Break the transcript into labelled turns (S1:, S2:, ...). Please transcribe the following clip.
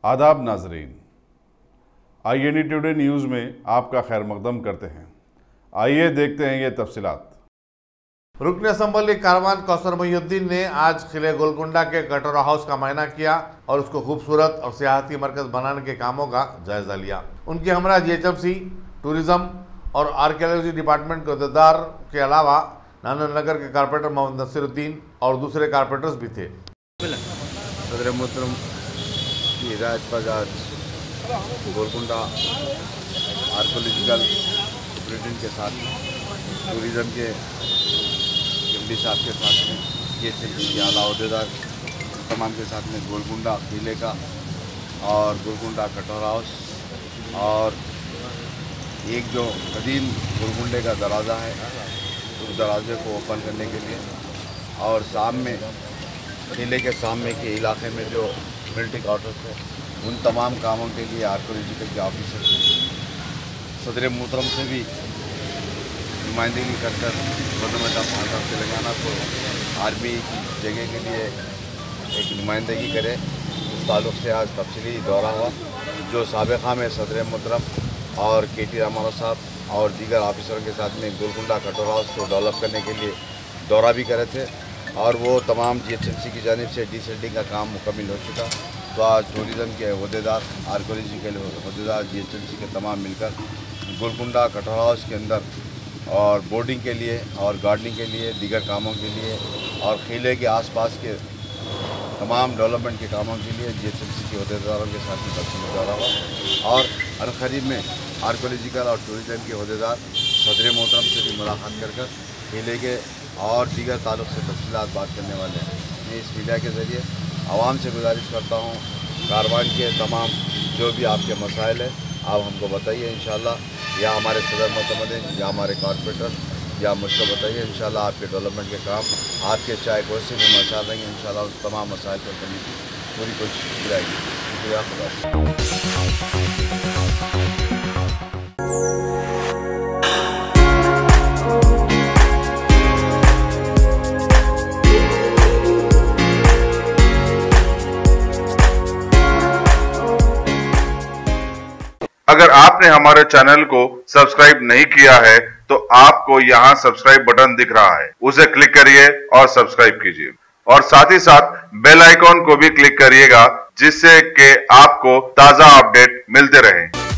S1: आदाब नाजरीन, INE today news में आपका खैर मकदम करते हैं। आइए देखते हैं ये तफसीलात।
S2: रुकन असम्बली कारवान कौसर मोहिउद्दीन ने आज किले गोलकुंडा के कटोरा हाउस का मायना किया और उसको खूबसूरत और सियाहती मरकज बनाने के कामों का जायजा लिया। उनके हमरा GHMC, टूरिज्म और आर्कियोलॉजी डिपार्टमेंट के अहदेदार के अलावा नाननगर के कारपोरेटर मोहम्मद नसीरुद्दीन और दूसरे कारपोरेटर्स भी थे।
S3: सदर मोहतरम की हिदायत पर आज गोलकुंडा आर्कियोलॉजिकल सुपरिटेंडेंट के साथ टूरिज़्म के MD साहब के साथ में GHMC के आला अहदेदार तमाम के साथ में गोलकुंडा किले का और गोलकुंडा कटोरा हाउस और एक जो कदीम गोलकुंडे का दरवाज़ा है उस दरवाजे को ओपन करने के लिए और सामने किले के सामने के इलाके में जो मिलिट्री क्वार्टर्स है उन तमाम कामों के लिए आर्कियोलॉजिकल के ऑफिसर सदर मोहतरम से भी नुमाइंदगी कर गवर्नमेंट ऑफ तेलंगाना को आर्मी की जगह के लिए एक नुमाइंदगी करे। उस ताल्लुक़ से आज तफसीली दौरा हुआ जो साबिक़ा में सदर मोहतरम और KT रामाराव साहब और दीगर ऑफिसरों के साथ में गोलकुंडा कटोरा हाउस को डेवलप करने के लिए दौरा भी करे थे और वो तमाम GHMC की जानिब से डिसेंडिंग का काम मुकम्मल हो चुका। तो आज टूरिज़्म के अहदेदार, आर्कियोलॉजी के अहदेदार GHMC के तमाम मिलकर गोलकुंडा कटोरा हाउस के अंदर और बोर्डिंग के लिए और गार्डनिंग के लिए दीगर कामों के लिए और किले के आसपास के तमाम डेवलपमेंट के कामों के लिए GHMC के अहदेदारों के साथ में तफसीली दौरा हुआ और अनकरीब में आर्कियोलॉजिकल और टूरिज़्म के अहदेदार सदर मोहतरम से भी मुलाकात कर किले के और दीगर ताल्लुक़ से तफसीलात बात करने वाले हैं। मैं इस मीडिया के ज़रिए आवाम से गुजारिश करता हूँ कारवान के तमाम जो भी आपके मसाइल हैं आप हमको बताइए इंशाल्लाह, या हमारे सदर मोहतमदीन या हमारे कॉर्पोरेटर या मुझको बताइए इंशाल्लाह आपके डेवलपमेंट के काम आपके चाहे कोई से भी मसाइल रहेंगे इंशाल्लाह उस तमाम मसाइल पर करने की पूरी कोशिश की जाएगी। शुक्रिया।
S1: अगर आपने हमारे चैनल को सब्सक्राइब नहीं किया है तो आपको यहाँ सब्सक्राइब बटन दिख रहा है, उसे क्लिक करिए और सब्सक्राइब कीजिए और साथ ही साथ बेल आइकॉन को भी क्लिक करिएगा जिससे कि आपको ताजा अपडेट मिलते रहें।